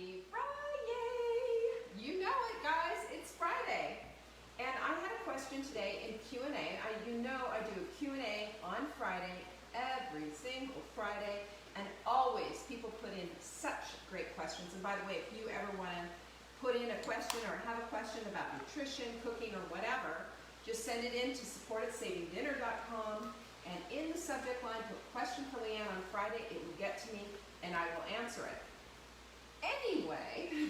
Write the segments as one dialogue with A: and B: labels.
A: Happy Friday! You know it, guys. It's Friday. And I had a question today in Q&A. You know I do a Q&A on Friday, every single Friday. And always people put in such great questions. And by the way, if you ever want to put in a question or have a question about nutrition, cooking, or whatever, just send it in to support@savingdinner.com. And in the subject line, put question for Leanne on Friday. It will get to me, and I will answer it. Anyway,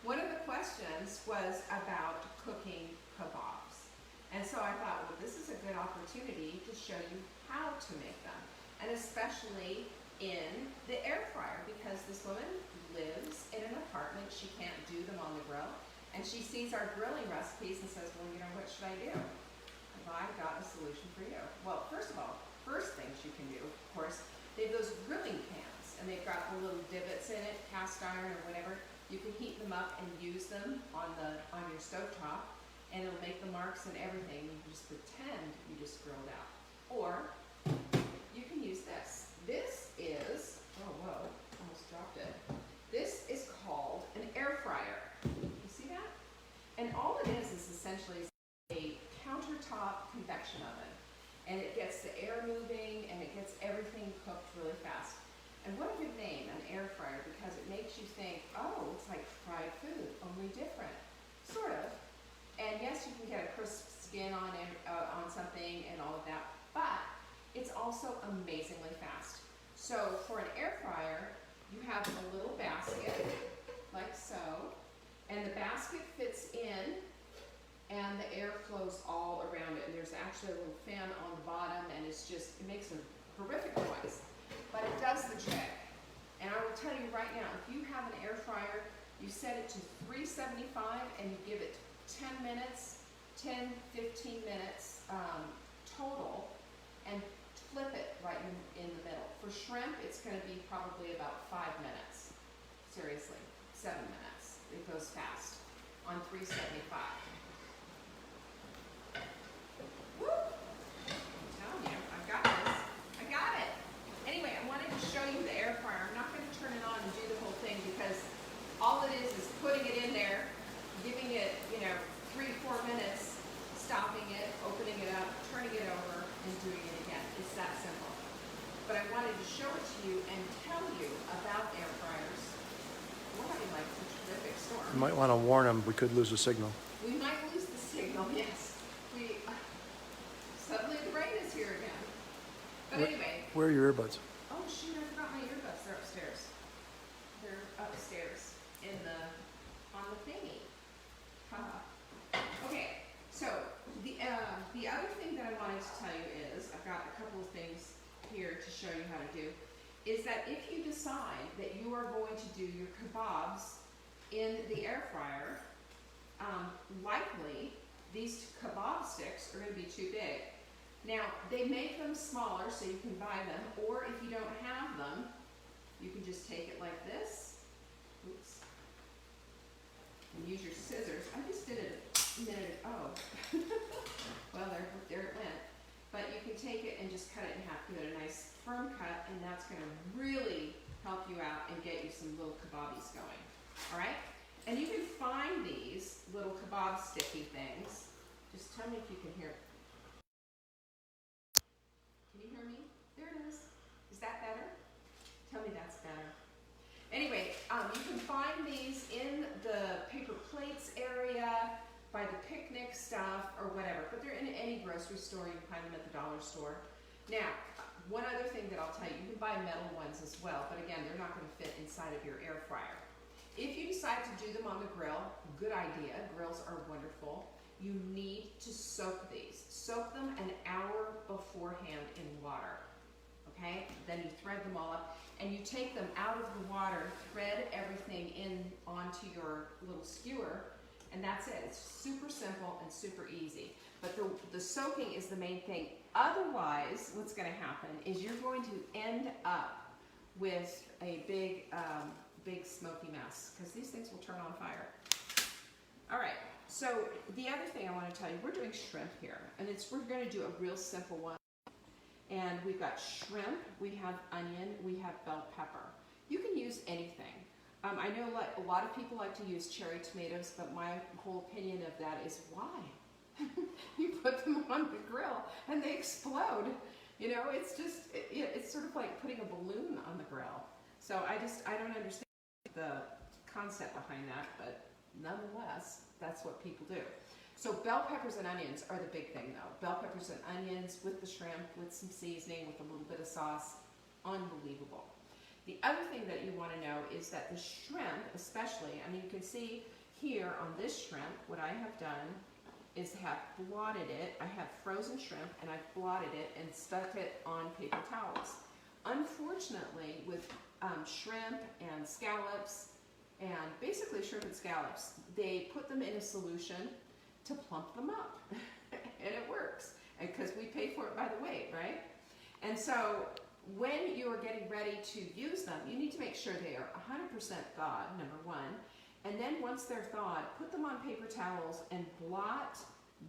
A: one of the questions was about cooking kabobs. And so I thought, well, this is a good opportunity to show you how to make them. And especially in the air fryer, because this woman lives in an apartment. She can't do them on the grill. And she sees our grilling recipes and says, well, you know, what should I do? I've got a solution for you. Well, first of all, first things you can do, of course, they have those grilling pans, and they've got the little divots in it, cast iron or whatever. You can heat them up and use them on your stovetop, and it'll make the marks and everything. You just pretend you just grilled out. Or you can use this. This is, oh whoa, almost dropped it. This is called an air fryer. You see that? And all it is essentially a countertop convection oven, and it gets the air moving and it gets everything cooked really fast. And what a good name, an air fryer, because it makes you think, oh, it's like fried food, only different, sort of. And yes, you can get a crisp skin on something and all of that, but it's also amazingly fast. So for an air fryer, you have a little basket like so, and the basket fits in, and the air flows all around it. And there's actually a little fan on the bottom, and it makes a horrific noise, but it does the trick. And I will tell you right now, if you have an air fryer, you set it to 375 and you give it 10 minutes, 10, 15 minutes total, and flip it right in the middle. For shrimp, it's going to be probably about 5 minutes. Seriously, 7 minutes. It goes fast on 375. Woo! I'm telling you, I've got this. I got it. Anyway, I wanted to show you the air fryer. I'm not going to turn it on and do the whole thing, because all it is putting it in there, giving it, 3-4 minutes, stopping it, opening it up, turning it over, and doing it again. It's that simple. But I wanted to show it to you and tell you about air fryers. We're having like such a terrific storm.
B: You might want to warn them we could lose the signal.
A: We might lose the signal, yes. Suddenly the rain is here again. But anyway.
B: Where are your earbuds?
A: Oh shoot, I forgot my earbuds. They're upstairs. They're upstairs on the thingy. Okay, so the other thing that I wanted to tell you is, I've got a couple of things here to show you how to do, is that if you decide that you are going to do your kabobs in the air fryer, likely these kebab sticks are going to be too big. Now, they make them smaller so you can buy them, or if you don't have them, you can just take it like this. Oops. And use your scissors. I just did it a minute ago. Well, there it went. But you can take it and just cut it in half, give it a nice firm cut, and that's going to really help you out and get you some little kebabs going. All right? And you can find these little kebab sticky things. Just tell me if you can hear it. Can you hear me? There it is. Is that better? Tell me that's better. Anyway, you can find these in the paper plates area, by the picnic stuff, or whatever. But they're in any grocery store. You can find them at the dollar store. Now, one other thing that I'll tell you, you can buy metal ones as well, but again, they're not going to fit inside of your air fryer. If you decide to do them on the grill, good idea. Grills are wonderful. You need to soak these. Soak them an hour beforehand in water, okay? Then you thread them all up, and you take them out of the water, thread everything in onto your little skewer, and that's it. It's super simple and super easy. But the soaking is the main thing. Otherwise, what's going to happen is you're going to end up with a big smoky mess, because these things will turn on fire. All right. So the other thing I want to tell you, we're doing shrimp here, and we're going to do a real simple one. And we've got shrimp, we have onion, we have bell pepper. You can use anything. I know a lot of people like to use cherry tomatoes, but my whole opinion of that is why? You put them on the grill and they explode. You know, it's just, it's sort of like putting a balloon on the grill. So I don't understand the concept behind that, but nonetheless, that's what people do. So bell peppers and onions are the big thing though. Bell peppers and onions with the shrimp, with some seasoning, with a little bit of sauce, unbelievable. The other thing that you want to know is that the shrimp, especially, I mean, you can see here on this shrimp, what I have done is have blotted it. I have frozen shrimp and I've blotted it and stuck it on paper towels. Unfortunately, with shrimp and scallops, and basically shrimp and scallops, they put them in a solution to plump them up. And it works, because we pay for it by the weight, right? And so when you are getting ready to use them, you need to make sure they are 100% thawed, number one. And then once they're thawed, put them on paper towels and blot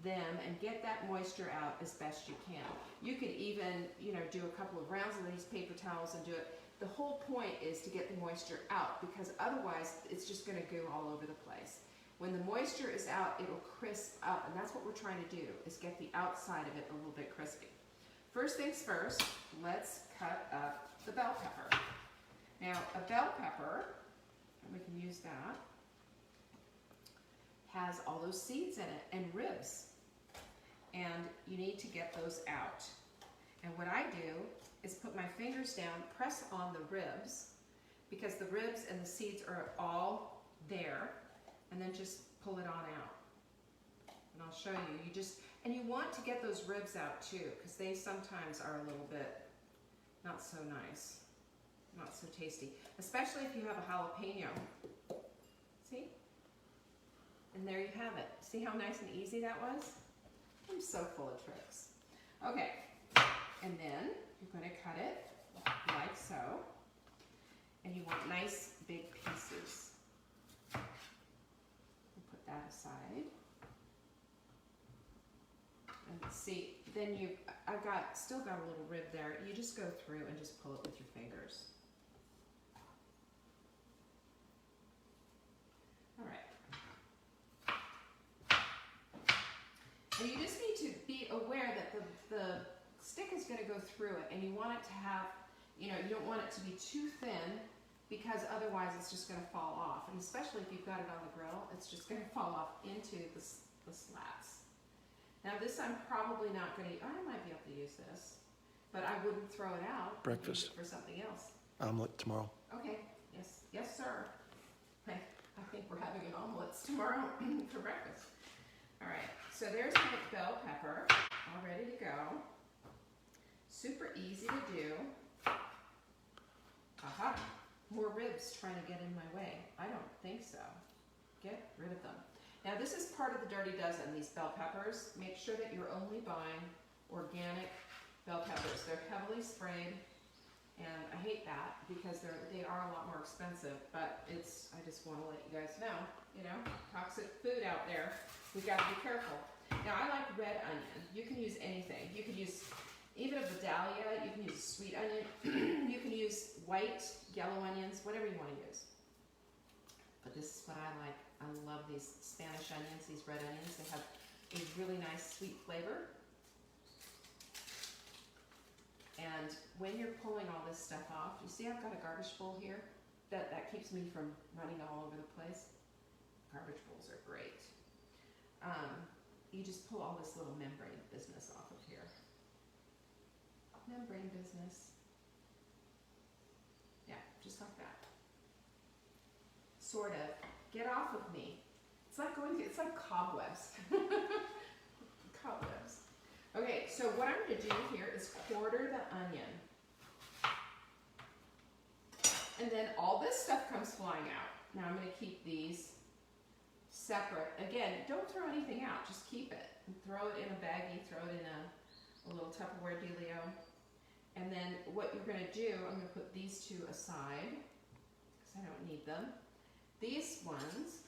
A: them and get that moisture out as best you can. You could even, do a couple of rounds of these paper towels and do it. The whole point is to get the moisture out, because otherwise it's just going to go all over the place. When the moisture is out, it'll crisp up, and that's what we're trying to do, is get the outside of it a little bit crispy. First things first, let's cut up the bell pepper. Now, a bell pepper, and we can use that, has all those seeds in it and ribs, and you need to get those out. And what I do is put my fingers down, press on the ribs, because the ribs and the seeds are all there, and then just pull it on out. And I'll show you. And you want to get those ribs out too, because they sometimes are a little bit not so nice, not so tasty, especially if you have a jalapeno. See? And there you have it. See how nice and easy that was? I'm so full of tricks. Okay, and then you're going to cut it like so, and you want nice big pieces. We'll put that aside. And see, then I've still got a little rib there. You just go through and just pull it with your fingers. All right. And you just need to be aware that the stick is going to go through it, and you want it to have, you don't want it to be too thin, because otherwise it's just going to fall off. And especially if you've got it on the grill, it's just going to fall off into the slats. Now this I'm probably not going to, I might be able to use this, but I wouldn't throw it out.
B: Breakfast.
A: Use it for something else.
B: Omelet tomorrow.
A: Okay, yes sir. Hey, I think we're having an omelet tomorrow for breakfast. All right, so there's my bell pepper, all ready to go. Super easy to do. Aha, more ribs trying to get in my way. I don't think so. Get rid of them. Now this is part of the Dirty Dozen, these bell peppers. Make sure that you're only buying organic bell peppers. They're heavily sprayed, and I hate that because they are a lot more expensive, but I just want to let you guys know, toxic food out there. We've got to be careful. Now I like red onion. You can use anything. You could use even a Vidalia, you can use sweet onion, you can use white, yellow onions, whatever you want to use. But this is what I like. I love these Spanish onions, these red onions. They have a really nice sweet flavor. And when you're pulling all this stuff off, you see I've got a garbage bowl here? That keeps me from running all over the place. Garbage bowls are great. You just pull all this little membrane business off of here. Membrane business. Yeah, just like that. Sort of. Get off of me. It's like cobwebs. Cobwebs. Okay, so what I'm going to do here is quarter the onion. And then all this stuff comes flying out. Now I'm going to keep these separate. Again, don't throw anything out. Just keep it. And throw it in a baggie. Throw it in a little Tupperware dealio. And then what you're going to do, I'm going to put these two aside because I don't need them. These ones,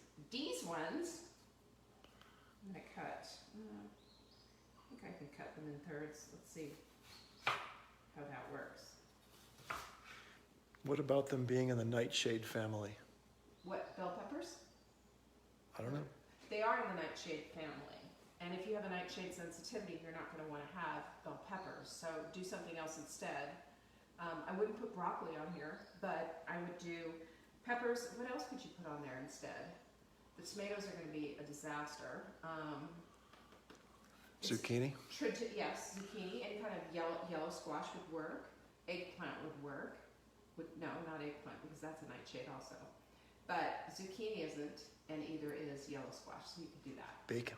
A: I'm going to cut. I think I can cut them in thirds. Let's see how that works.
B: What about them being in the nightshade family?
A: What, bell peppers?
B: I don't know.
A: They are in the nightshade family. And if you have a nightshade sensitivity, you're not going to want to have bell peppers. So do something else instead. I wouldn't put broccoli on here, but I would do peppers. What else could you put on there instead? The tomatoes are going to be a disaster.
B: Zucchini?
A: Yes, zucchini. Any kind of yellow squash would work. Eggplant would work. No, not eggplant, because that's a nightshade also. But zucchini isn't, and either is yellow squash, so you could do that.
B: Bacon.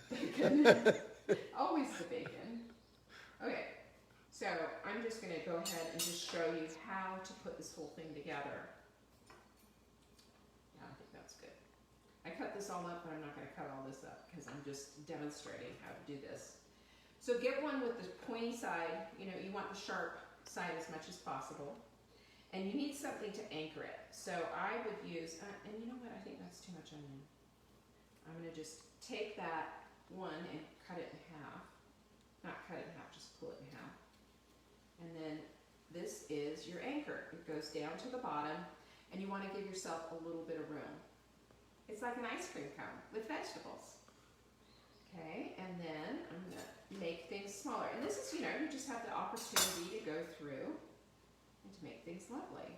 A: Bacon. Always the bacon. Okay, so I'm just going to go ahead and just show you how to put this whole thing together. Yeah, I think that's good. I cut this all up, but I'm not going to cut all this up because I'm just demonstrating how to do this. So get one with the pointy side. You know, you want the sharp side as much as possible. And you need something to anchor it. So I would use, and you know what, I think that's too much onion. I'm going to just take that one and cut it in half. Not cut it in half, just pull it in half. And then this is your anchor. It goes down to the bottom, and you want to give yourself a little bit of room. It's like an ice cream cone with vegetables. Okay, and then I'm going to make things smaller. And this is, you know, you just have the opportunity to go through and to make things lovely.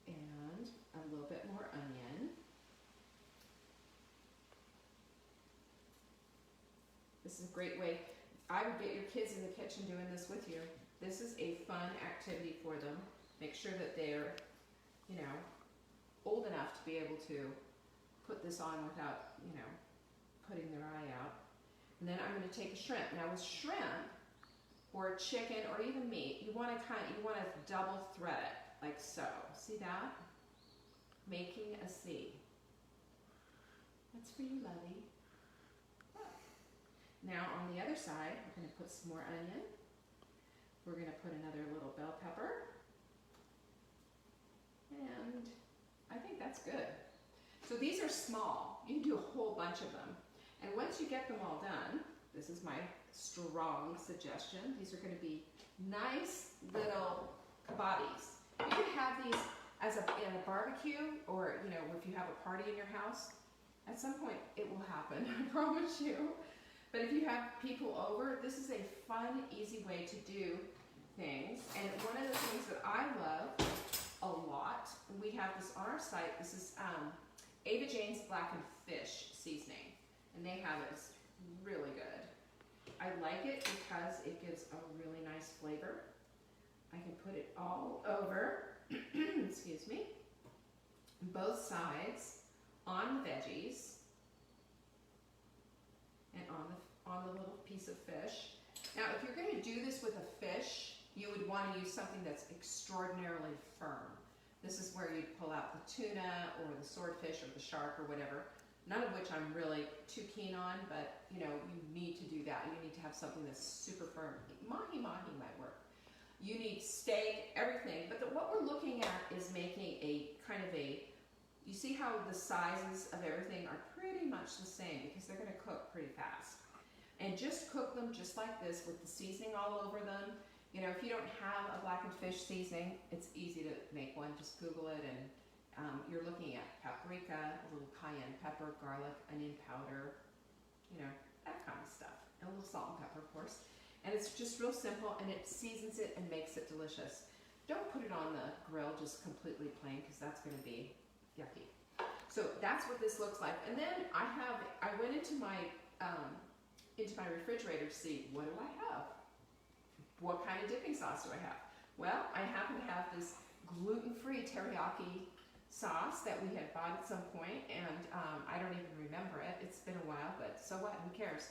A: And a little bit more onion. This is a great way. I would get your kids in the kitchen doing this with you. This is a fun activity for them. Make sure that they're, you know, old enough to be able to put this on without, you know, putting their eye out. And then I'm going to take a shrimp. Now with shrimp or chicken or even meat, you want to double thread it like so. See that? Making a C. That's for you, Lovey. Now on the other side, we're going to put some more onion. We're going to put another little bell pepper. And I think that's good. So these are small. You can do a whole bunch of them. And once you get them all done, this is my strong suggestion. These are going to be nice little kabobs. You can have these in a barbecue, or you know, if you have a party in your house. At some point, it will happen. I promise you. But if you have people over, this is a fun, easy way to do things. And one of the things that I love a lot, we have this on our site. This is Ava Jane's Blackened Fish seasoning, and they have it. It's really good. I like it because it gives a really nice flavor. I can put it all over, excuse me, both sides on the veggies and on the little piece of fish. Now, if you're going to do this with a fish, you would want to use something that's extraordinarily firm. This is where you'd pull out the tuna or the swordfish or the shark or whatever, none of which I'm really too keen on, but you know, you need to do that. You need to have something that's super firm. Mahi might work. You need steak, everything, but what we're looking at is making a kind of a, you see how the sizes of everything are pretty much the same because they're going to cook pretty fast. And just cook them just like this with the seasoning all over them. You know, if you don't have a blackened fish seasoning, it's easy to make one. Just Google it, and you're looking at paprika, a little cayenne pepper, garlic, onion powder, you know, that kind of stuff. And a little salt and pepper, of course. And it's just real simple, and it seasons it and makes it delicious. Don't put it on the grill just completely plain, because that's going to be yucky. So that's what this looks like. And then I went into my refrigerator to see, what do I have? What kind of dipping sauce do I have? Well, I happen to have this gluten-free teriyaki sauce that we had bought at some point, and I don't even remember it. It's been a while, but so what? Who cares?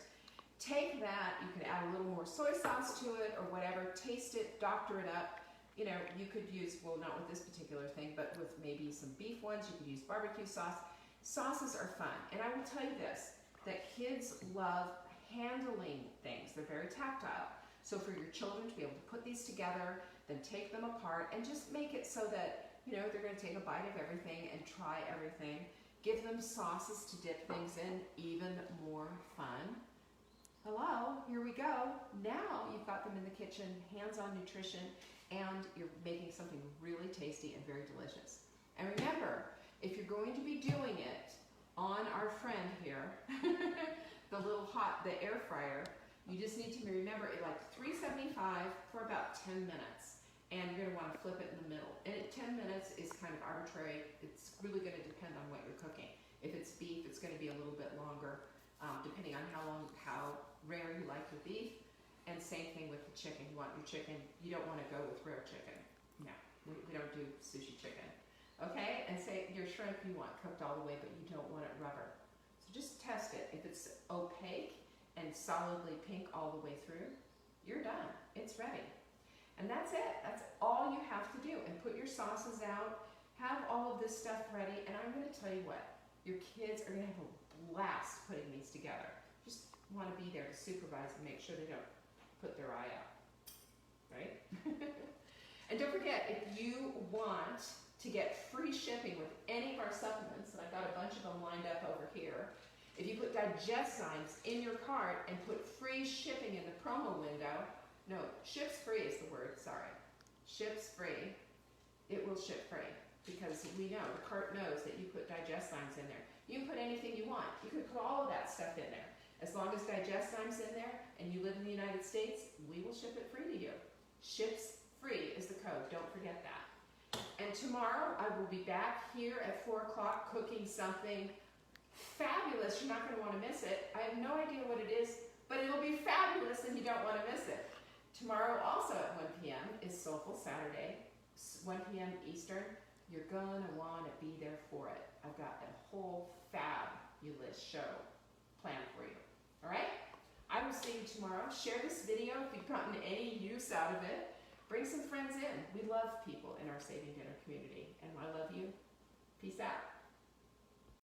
A: Take that. You could add a little more soy sauce to it or whatever. Taste it, doctor it up. You know, you could use, well, not with this particular thing, but with maybe some beef ones. You could use barbecue sauce. Sauces are fun. And I will tell you this, that kids love handling things. They're very tactile. So for your children to be able to put these together, then take them apart and just make it so that, you know, they're going to take a bite of everything and try everything. Give them sauces to dip things in, even more fun. hello, here we go. Now you've got them in the kitchen, hands-on nutrition, and you're making something really tasty and very delicious. And remember, if you're going to be doing it on our friend here, the air fryer, you just need to remember it like 375 for about 10 minutes. And you're gonna wanna flip it in the middle. And 10 minutes is kind of arbitrary. It's really gonna depend on what you're cooking. If it's beef, it's gonna be a little bit longer, depending on how rare you like your beef. And same thing with the chicken. You want your chicken, you don't wanna go with rare chicken. No, we don't do sushi chicken. Okay, and say your shrimp you want cooked all the way, but you don't want it rubber. So just test it. If it's opaque and solidly pink all the way through, you're done. It's ready. And that's it. That's all you have to do. And put your sauces out, have all of this stuff ready, and I'm gonna tell you what, your kids are gonna have a blast putting these together. Just wanna be there to supervise and make sure they don't put their eye out, right? And don't forget, if you want to get free shipping with any of our supplements, and I've got a bunch of them lined up over here, if you put digest signs in your cart and put free shipping in the promo window, no, ships free is the word, sorry. Ships free, it will ship free, because we know, the cart knows that you put digest signs in there. You can put anything you want. You can put all of that stuff in there. As long as digest signs in there and you live in the United States, we will ship it free to you. Ships free is the code, don't forget that. And tomorrow I will be back here at 4 o'clock cooking something fabulous. You're not going to want to miss it. I have no idea what it is, but it'll be fabulous and you don't want to miss it. Tomorrow also at 1 p.m. is Soulful Saturday, 1 p.m. Eastern. You're going to want to be there for it. I've got a whole fabulous show planned for you. All right? I will see you tomorrow. Share this video if you've gotten any use out of it. Bring some friends in. We love people in our Saving Dinner community. And I love you. Peace out.